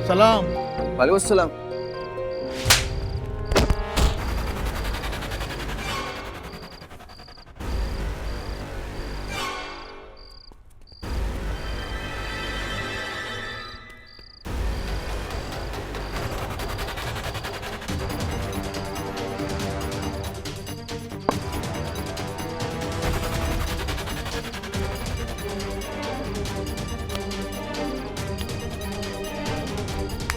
सलाम। वालेकुम अस्सलाम।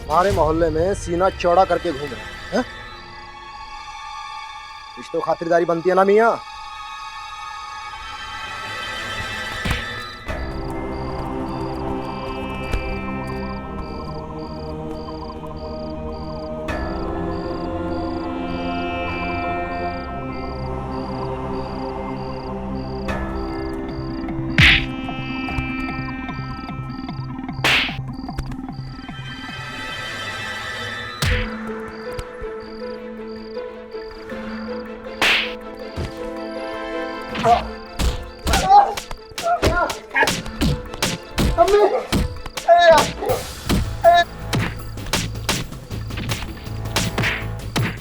हमारे मोहल्ले में सीना चौड़ा करके घूम रहे हैं। कुछ तो खातिरदारी बनती है ना मियाँ।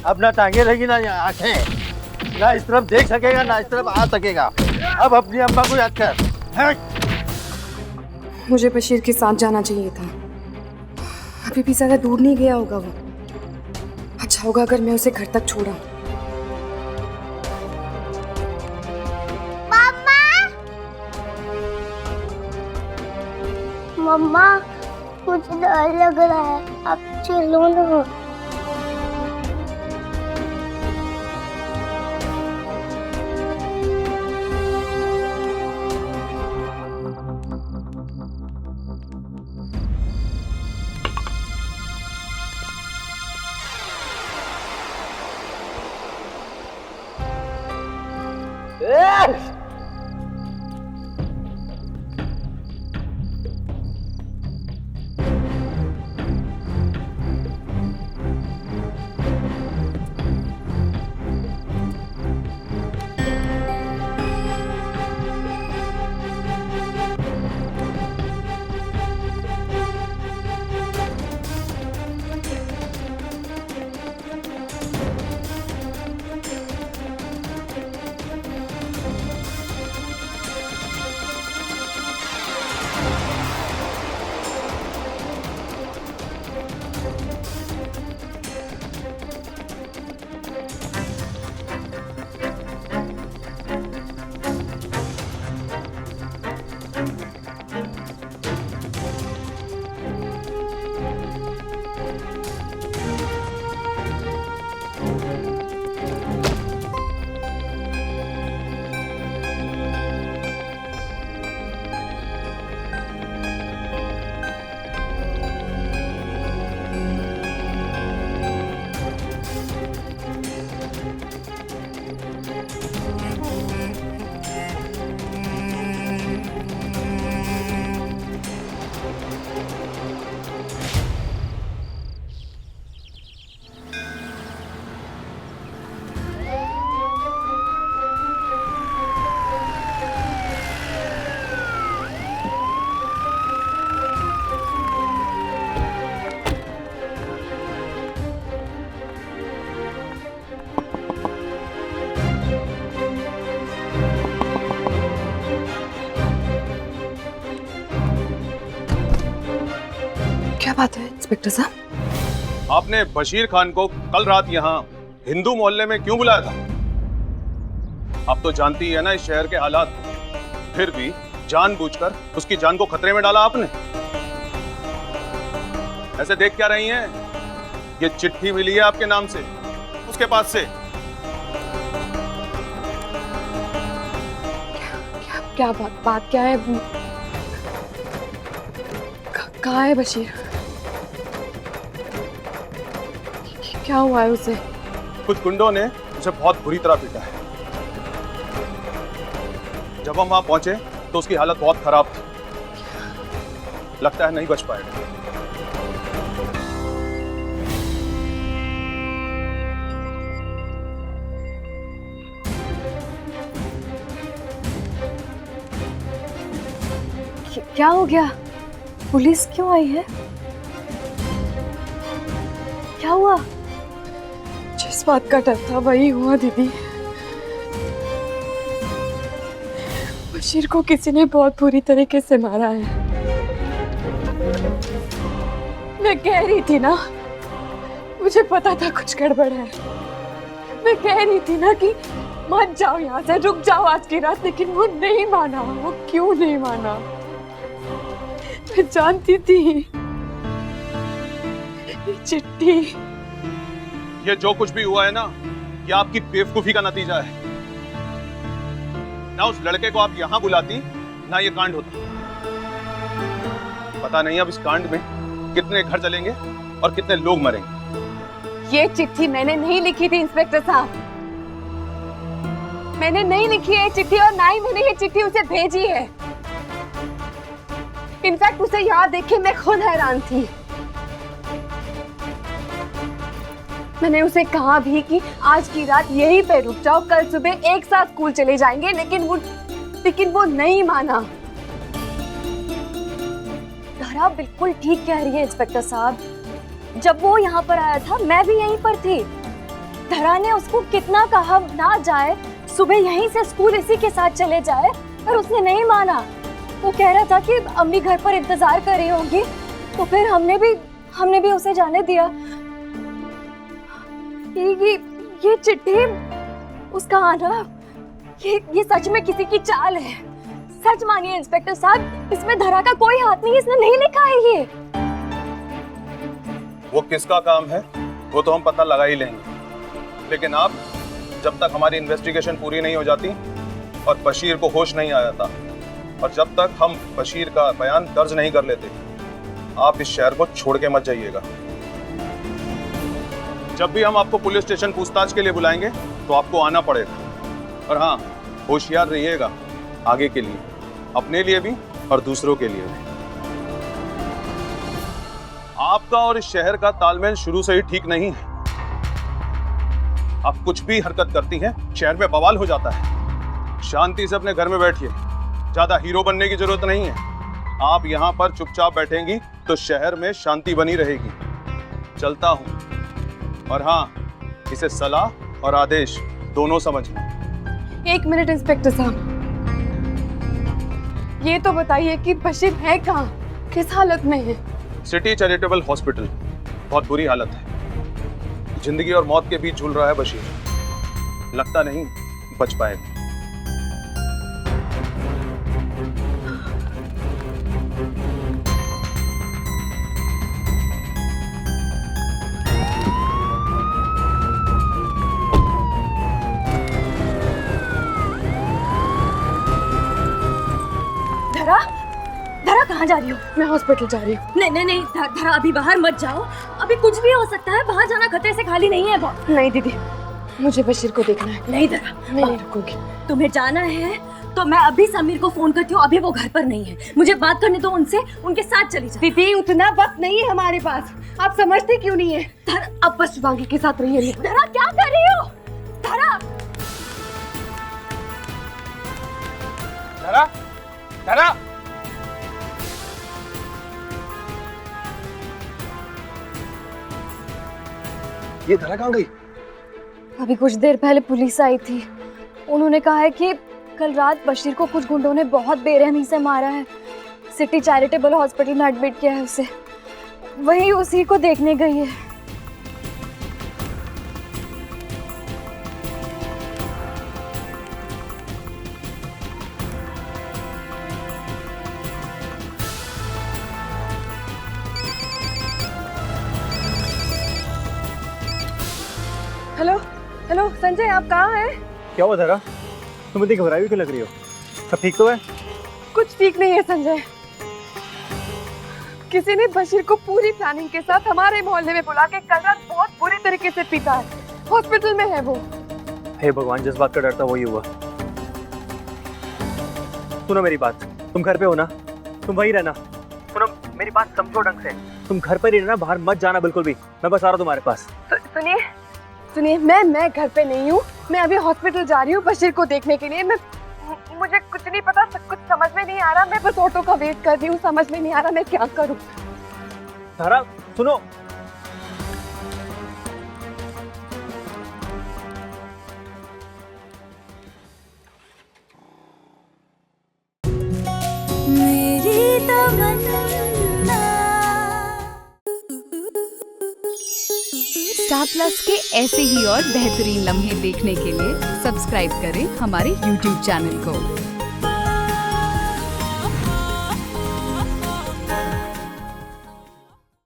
अब ना टांगे रहेगी ना आंखें, ना इस तरफ देख सकेगा ना इस तरफ आ सकेगा। अब अपनी अम्मा को याद कर। मुझे बशीर के साथ जाना चाहिए था। अभी भी ज्यादा दूर नहीं गया होगा वो। अच्छा होगा अगर मैं उसे घर तक छोड़ा। मम्मा, मुझे डर लग रहा है, आप चलो ना। क्या बात है इंस्पेक्टर साहब? आपने बशीर खान को कल रात यहाँ हिंदू मोहल्ले में क्यों बुलाया था? आप तो जानती ही है ना इस शहर के हालात, फिर भी जानबूझकर उसकी जान को खतरे में डाला आपने। ऐसे देख क्या रही हैं? ये चिट्ठी मिली है आपके नाम से उसके पास से। क्या बात क्या है? कहाँ है बशीर? क्या हुआ है उसे? कुछ गुंडों ने उसे बहुत बुरी तरह पीटा है। जब हम वहां पहुंचे तो उसकी हालत बहुत खराब थी, लगता है नहीं बच पाएगा। क्या हो गया? पुलिस क्यों आई है? क्या हुआ? जिस बात का डर था वही हुआ दीदी। बशीर को किसी ने बहुत बुरी तरीके से मारा है। मैं कह रही थी ना, मुझे पता था कुछ गड़बड़ है। मैं कह रही थी ना कि मत जाओ यहाँ से, रुक जाओ आज की रात, लेकिन वो नहीं माना। वो क्यों नहीं माना? मैं जानती थी ये चिट्ठी। ये जो कुछ भी हुआ है ना, ये आपकी बेवकूफी का नतीजा है। ना उस लड़के को आप यहाँ बुलाती, ना ये कांड होता। पता नहीं अब इस कांड में कितने घर जलेंगे और कितने लोग मरेंगे। ये चिट्ठी मैंने नहीं लिखी थी इंस्पेक्टर साहब, मैंने नहीं लिखी है चिट्ठी, और ना ही मैंने ये चिट्ठी उसे भेजी है। इनफैक्ट उसे यहाँ देख के मैं खुद हैरान थी। मैंने उसे कहा भी कि आज की रात यहीं पे रुक जाओ, कल सुबह एक साथ स्कूल चले जाएंगे, लेकिन वो नहीं माना। धरा बिल्कुल ठीक कह रही है इंस्पेक्टर साहब। जब वो यहाँ पर आया था मैं भी यहीं पर थी। धरा ने उसको कितना कहा ना जाए, सुबह यहीं से स्कूल इसी के साथ चले जाए, पर उसने नहीं माना। वो कह रहा था कि अम्मी घर पर इंतजार कर रही होंगी, तो फिर हमने भी उसे जाने दिया। ये चिट्ठी, उसका आना, ये सच में किसी की चाल है। सच मानिए इंस्पेक्टर साहब, इसमें धरा का कोई हाथ नहीं, इसने नहीं लिखा है ये। वो किसका काम है वो तो हम पता लगा ही लेंगे, लेकिन आप जब तक हमारी इन्वेस्टिगेशन पूरी नहीं हो जाती और बशीर को होश नहीं आया था, और जब तक हम बशीर का बयान दर्ज नहीं कर लेते, आप इस शहर को छोड़ के मत जाइएगा। जब भी हम आपको पुलिस स्टेशन पूछताछ के लिए बुलाएंगे तो आपको आना पड़ेगा। और हाँ, होशियार रहिएगा आगे के लिए, अपने लिए भी और दूसरों के लिए भी। आपका और इस शहर का तालमेल शुरू से ही ठीक नहीं है। आप कुछ भी हरकत करती हैं, शहर में बवाल हो जाता है। शांति से अपने घर में बैठिए, ज्यादा हीरो बनने की जरूरत नहीं है। आप यहाँ पर चुपचाप बैठेंगी तो शहर में शांति बनी रहेगी। चलता हूँ। और हाँ, इसे सलाह और आदेश दोनों समझना। एक मिनट इंस्पेक्टर साहब, ये तो बताइए कि बशीर है कहाँ, किस हालत में है? सिटी चैरिटेबल हॉस्पिटल, बहुत बुरी हालत है। जिंदगी और मौत के बीच झूल रहा है बशीर। लगता नहीं बच पाएगा। धरा कहाँ जा रही हो? मैं हॉस्पिटल जा रही हूँ। नहीं, धरा अभी बाहर मत जाओ, अभी कुछ भी हो सकता है। बाहर जाना खतरे से खाली नहीं है। नहीं दीदी, मुझे बशीर को देखना है। नहीं धरा, मैं नहीं रुकूंगी। तुम्हें जाना है तो मैं अभी समीर को फोन करती हूँ। अभी वो घर पर नहीं है, मुझे बात करने दो उनसे, उनके साथ चली जाओ। दीदी, उतना वक्त नहीं है हमारे पास, आप समझते क्यों नहीं है? धरा, अब बस शिवांगी के साथ रहिए। धरा क्या कर रही हो? धरा, धरा, धरा, ये धरा कहाँ गई? अभी कुछ देर पहले पुलिस आई थी। उन्होंने कहा है कि कल रात बशीर को कुछ गुंडों ने बहुत बेरहमी से मारा है। सिटी चैरिटेबल हॉस्पिटल में एडमिट किया है उसे। वही उसी को देखने गई है। हेलो संजय, आप कहाँ हैं? क्या हुआ धरा? तुम इतनी घबराई हुई क्यों लग रही हो? सब ठीक तो है? कुछ ठीक नहीं है संजय। किसी ने बशीर को पूरी प्लानिंग के साथ हमारे मोहल्ले में बुला के कल रात बहुत बुरी तरीके से पीटा है। हॉस्पिटल में है वो। हे भगवान, जिस बात का डर था वही हुआ। सुनो मेरी बात, तुम घर पे हो ना? तुम वहीं रहना। सुनो मेरी बात, समझो ढंग से। तुम घर पर ही रहना, बाहर मत जाना बिल्कुल भी। मैं बस आ रहा हूँ तुम्हारे पास। सुनिए, मैं घर पे नहीं हूँ। मैं अभी हॉस्पिटल जा रही हूँ बशीर को देखने के लिए। मुझे कुछ नहीं पता, कुछ समझ में नहीं आ रहा। मैं बस ऑटो का वेट कर रही हूँ, समझ में नहीं आ रहा मैं क्या करूँ। धरा सुनो, स्टार प्लस के ऐसे ही और बेहतरीन लम्हे देखने के लिए सब्सक्राइब करें हमारे YouTube चैनल को।